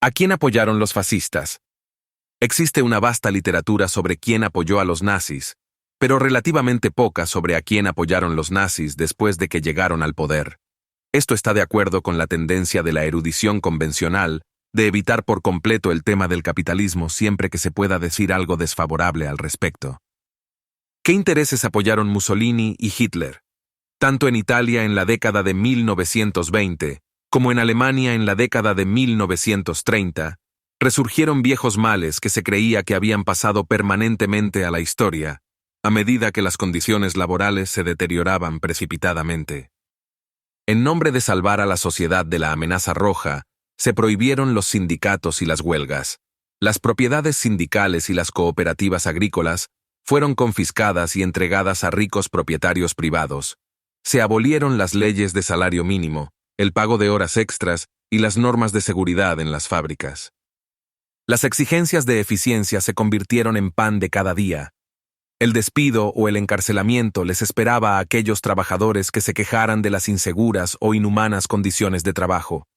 ¿A quién apoyaron los fascistas? Existe una vasta literatura sobre quién apoyó a los nazis, pero relativamente poca sobre a quién apoyaron los nazis después de que llegaron al poder. Esto está de acuerdo con la tendencia de la erudición convencional de evitar por completo el tema del capitalismo siempre que se pueda decir algo desfavorable al respecto. ¿Qué intereses apoyaron Mussolini y Hitler? Tanto en Italia en la década de 1920, como en Alemania en la década de 1930, resurgieron viejos males que se creía que habían pasado permanentemente a la historia, a medida que las condiciones laborales se deterioraban precipitadamente. En nombre de salvar a la sociedad de la amenaza roja, se prohibieron los sindicatos y las huelgas. Las propiedades sindicales y las cooperativas agrícolas fueron confiscadas y entregadas a ricos propietarios privados. Se abolieron las leyes de salario mínimo, el pago de horas extras y las normas de seguridad en las fábricas. Las exigencias de eficiencia se convirtieron en pan de cada día. El despido o el encarcelamiento les esperaba a aquellos trabajadores que se quejaran de las inseguras o inhumanas condiciones de trabajo.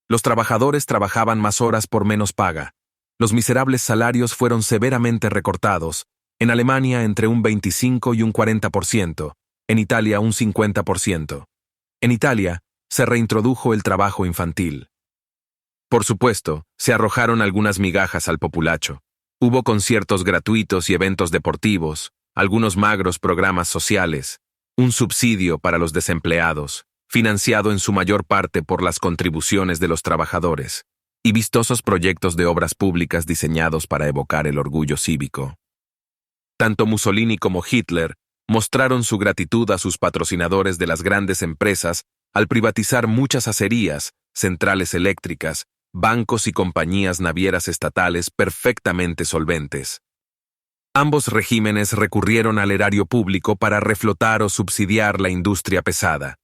Los trabajadores trabajaban más horas por menos paga. Los miserables salarios fueron severamente recortados, en Alemania entre un 25 y un 40%, en Italia un 50%. En Italia, se reintrodujo el trabajo infantil. Por supuesto, se arrojaron algunas migajas al populacho. Hubo conciertos gratuitos y eventos deportivos, algunos magros programas sociales, un subsidio para los desempleados, financiado en su mayor parte por las contribuciones de los trabajadores, y vistosos proyectos de obras públicas diseñados para evocar el orgullo cívico. Tanto Mussolini como Hitler mostraron su gratitud a sus patrocinadores de las grandes empresas al privatizar muchas acerías, centrales eléctricas, bancos y compañías navieras estatales perfectamente solventes. Ambos regímenes recurrieron al erario público para reflotar o subsidiar la industria pesada.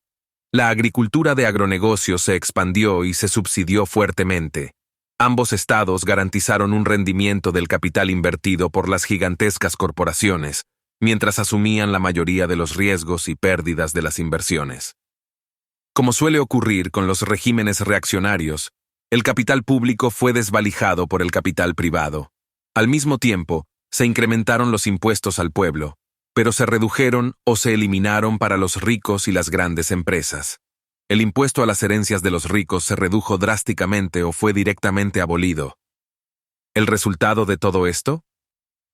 La agricultura de agronegocio se expandió y se subsidió fuertemente. Ambos estados garantizaron un rendimiento del capital invertido por las gigantescas corporaciones, mientras asumían la mayoría de los riesgos y pérdidas de las inversiones. Como suele ocurrir con los regímenes reaccionarios, el capital público fue desvalijado por el capital privado. Al mismo tiempo, se incrementaron los impuestos al pueblo, pero se redujeron o se eliminaron para los ricos y las grandes empresas. El impuesto a las herencias de los ricos se redujo drásticamente o fue directamente abolido. ¿El resultado de todo esto?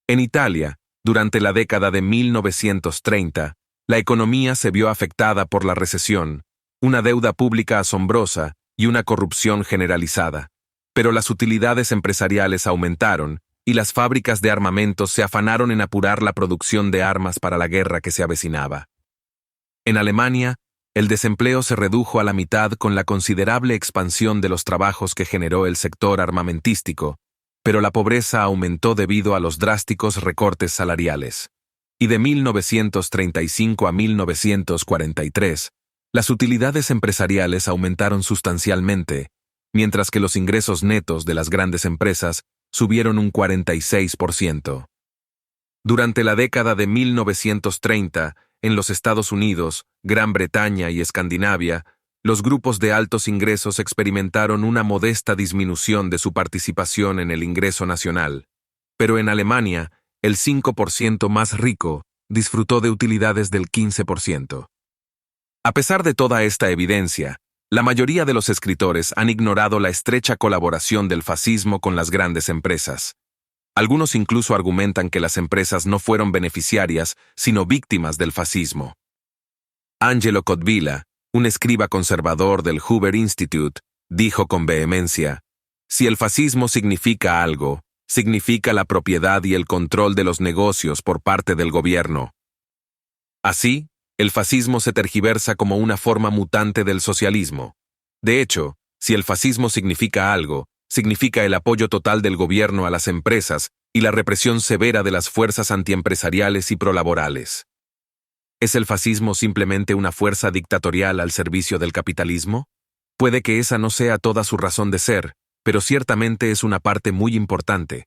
En Italia, durante la década de 1930, la economía se vio afectada por la recesión, una deuda pública asombrosa y una corrupción generalizada. Pero las utilidades empresariales aumentaron y las fábricas de armamentos se afanaron en apurar la producción de armas para la guerra que se avecinaba. En Alemania, el desempleo se redujo a la mitad con la considerable expansión de los trabajos que generó el sector armamentístico, pero la pobreza aumentó debido a los drásticos recortes salariales. Y de 1935 a 1943, las utilidades empresariales aumentaron sustancialmente, mientras que los ingresos netos de las grandes empresas subieron un 46%. Durante la década de 1930, en los Estados Unidos, Gran Bretaña y Escandinavia, los grupos de altos ingresos experimentaron una modesta disminución de su participación en el ingreso nacional, pero en Alemania, el 5% más rico disfrutó de utilidades del 15%. A pesar de toda esta evidencia, la mayoría de los escritores han ignorado la estrecha colaboración del fascismo con las grandes empresas. Algunos incluso argumentan que las empresas no fueron beneficiarias, sino víctimas del fascismo. Angelo Codvilla, un escriba conservador del Hoover Institute, dijo con vehemencia: si el fascismo significa algo, significa la propiedad y el control de los negocios por parte del gobierno. Así, el fascismo se tergiversa como una forma mutante del socialismo. De hecho, si el fascismo significa algo, significa el apoyo total del gobierno a las empresas y la represión severa de las fuerzas antiempresariales y prolaborales. ¿Es el fascismo simplemente una fuerza dictatorial al servicio del capitalismo? Puede que esa no sea toda su razón de ser, pero ciertamente es una parte muy importante.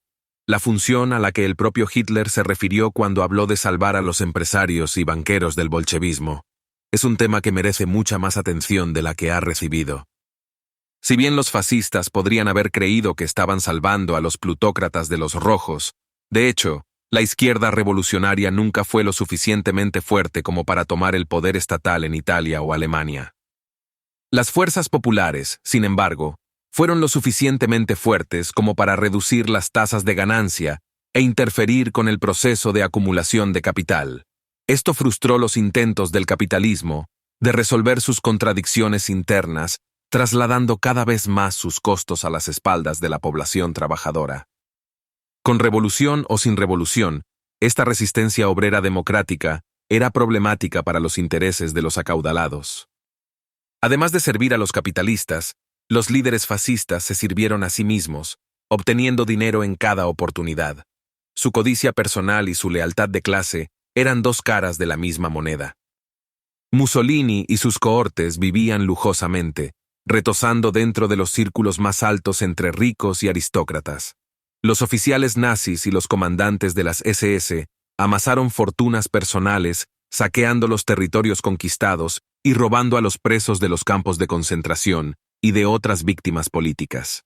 La función a la que el propio Hitler se refirió cuando habló de salvar a los empresarios y banqueros del bolchevismo. Es un tema que merece mucha más atención de la que ha recibido. Si bien los fascistas podrían haber creído que estaban salvando a los plutócratas de los rojos, de hecho, la izquierda revolucionaria nunca fue lo suficientemente fuerte como para tomar el poder estatal en Italia o Alemania. Las fuerzas populares, sin embargo, fueron lo suficientemente fuertes como para reducir las tasas de ganancia e interferir con el proceso de acumulación de capital. Esto frustró los intentos del capitalismo de resolver sus contradicciones internas, trasladando cada vez más sus costos a las espaldas de la población trabajadora. Con revolución o sin revolución, esta resistencia obrera democrática era problemática para los intereses de los acaudalados. Además de servir a los capitalistas, los líderes fascistas se sirvieron a sí mismos, obteniendo dinero en cada oportunidad. Su codicia personal y su lealtad de clase eran dos caras de la misma moneda. Mussolini y sus cohortes vivían lujosamente, retosando dentro de los círculos más altos entre ricos y aristócratas. Los oficiales nazis y los comandantes de las SS amasaron fortunas personales, saqueando los territorios conquistados y robando a los presos de los campos de concentración y de otras víctimas políticas.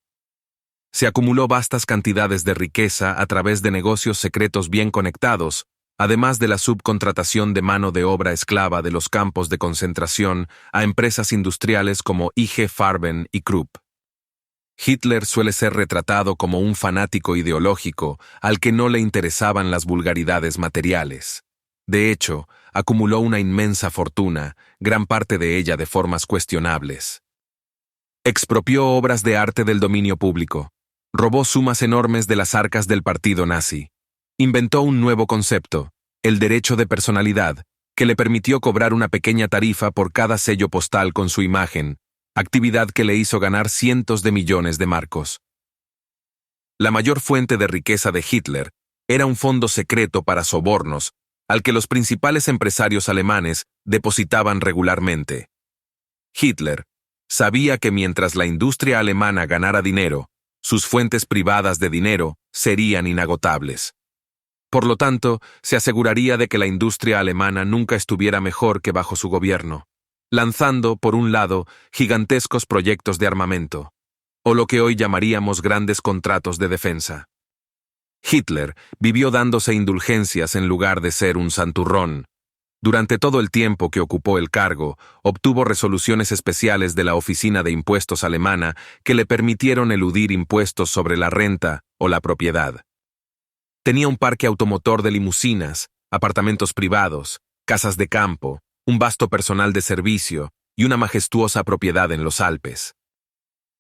Se acumuló vastas cantidades de riqueza a través de negocios secretos bien conectados, además de la subcontratación de mano de obra esclava de los campos de concentración a empresas industriales como IG Farben y Krupp. Hitler suele ser retratado como un fanático ideológico al que no le interesaban las vulgaridades materiales. De hecho, acumuló una inmensa fortuna, gran parte de ella de formas cuestionables. Expropió obras de arte del dominio público, robó sumas enormes de las arcas del partido nazi. Inventó un nuevo concepto, el derecho de personalidad, que le permitió cobrar una pequeña tarifa por cada sello postal con su imagen, actividad que le hizo ganar cientos de millones de marcos. La mayor fuente de riqueza de Hitler era un fondo secreto para sobornos, al que los principales empresarios alemanes depositaban regularmente. Hitler sabía que mientras la industria alemana ganara dinero, sus fuentes privadas de dinero serían inagotables. Por lo tanto, se aseguraría de que la industria alemana nunca estuviera mejor que bajo su gobierno, lanzando, por un lado, gigantescos proyectos de armamento, o lo que hoy llamaríamos grandes contratos de defensa. Hitler vivió dándose indulgencias en lugar de ser un santurrón. Durante todo el tiempo que ocupó el cargo, obtuvo resoluciones especiales de la Oficina de Impuestos alemana que le permitieron eludir impuestos sobre la renta o la propiedad. Tenía un parque automotor de limusinas, apartamentos privados, casas de campo, un vasto personal de servicio y una majestuosa propiedad en los Alpes.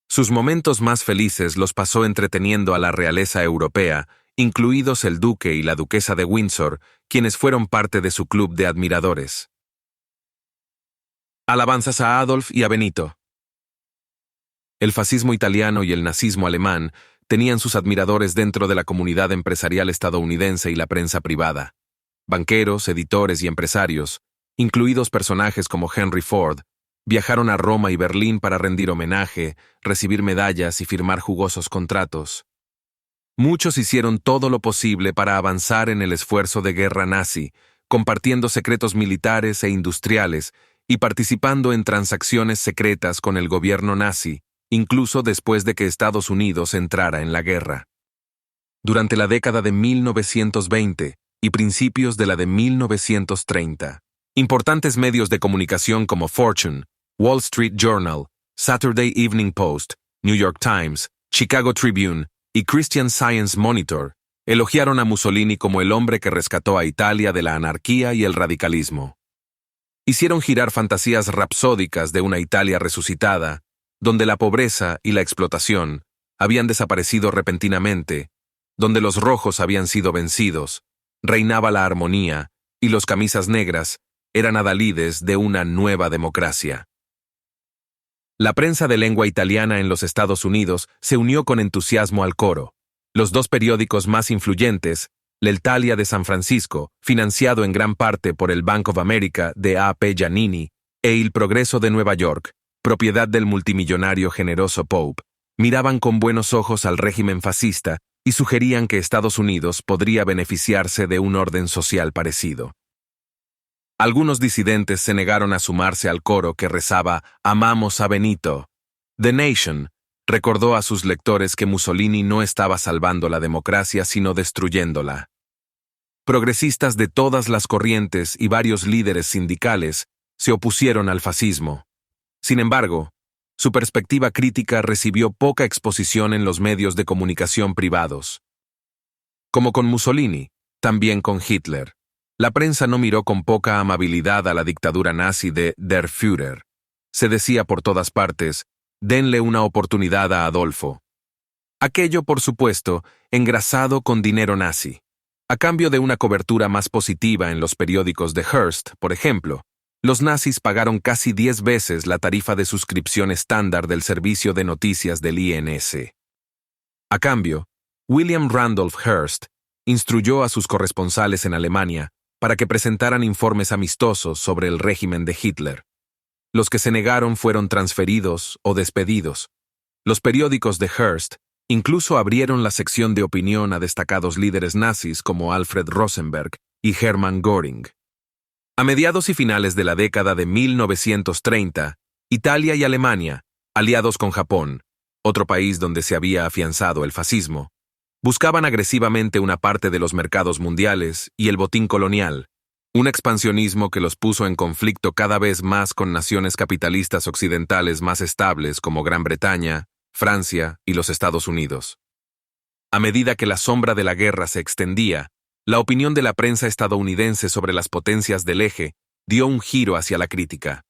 Sus momentos más felices los pasó entreteniendo a la realeza europea, incluidos el duque y la duquesa de Windsor, quienes fueron parte de su club de admiradores. Alabanzas a Adolf y a Benito. El fascismo italiano y el nazismo alemán tenían sus admiradores dentro de la comunidad empresarial estadounidense y la prensa privada. Banqueros, editores y empresarios, incluidos personajes como Henry Ford, viajaron a Roma y Berlín para rendir homenaje, recibir medallas y firmar jugosos contratos. Muchos hicieron todo lo posible para avanzar en el esfuerzo de guerra nazi, compartiendo secretos militares e industriales y participando en transacciones secretas con el gobierno nazi, incluso después de que Estados Unidos entrara en la guerra. Durante la década de 1920 y principios de la de 1930, importantes medios de comunicación como Fortune, Wall Street Journal, Saturday Evening Post, New York Times, Chicago Tribune y Christian Science Monitor elogiaron a Mussolini como el hombre que rescató a Italia de la anarquía y el radicalismo. Hicieron girar fantasías rapsódicas de una Italia resucitada, donde la pobreza y la explotación habían desaparecido repentinamente, donde los rojos habían sido vencidos, reinaba la armonía y los camisas negras eran adalides de una nueva democracia. La prensa de lengua italiana en los Estados Unidos se unió con entusiasmo al coro. Los dos periódicos más influyentes, l'Italia de San Francisco, financiado en gran parte por el Bank of America de A. P. Giannini, e El Progreso de Nueva York, propiedad del multimillonario generoso Pope, miraban con buenos ojos al régimen fascista y sugerían que Estados Unidos podría beneficiarse de un orden social parecido. Algunos disidentes se negaron a sumarse al coro que rezaba «Amamos a Benito». The Nation, Recordó a sus lectores que Mussolini no estaba salvando la democracia, sino destruyéndola. Progresistas de todas las corrientes y varios líderes sindicales se opusieron al fascismo. Sin embargo, su perspectiva crítica recibió poca exposición en los medios de comunicación privados. Como con Mussolini, también con Hitler, la prensa no miró con poca amabilidad a la dictadura nazi de Der Führer. Se decía por todas partes, denle una oportunidad a Adolfo. Aquello, por supuesto, engrasado con dinero nazi. A cambio de una cobertura más positiva en los periódicos de Hearst, por ejemplo, los nazis pagaron casi 10 veces la tarifa de suscripción estándar del servicio de noticias del INS. A cambio, William Randolph Hearst instruyó a sus corresponsales en Alemania para que presentaran informes amistosos sobre el régimen de Hitler. Los que se negaron fueron transferidos o despedidos. Los periódicos de Hearst incluso abrieron la sección de opinión a destacados líderes nazis como Alfred Rosenberg y Hermann Göring. A mediados y finales de la década de 1930, Italia y Alemania, aliados con Japón, otro país donde se había afianzado el fascismo, buscaban agresivamente una parte de los mercados mundiales y el botín colonial, un expansionismo que los puso en conflicto cada vez más con naciones capitalistas occidentales más estables como Gran Bretaña, Francia y los Estados Unidos. A medida que la sombra de la guerra se extendía, la opinión de la prensa estadounidense sobre las potencias del eje dio un giro hacia la crítica.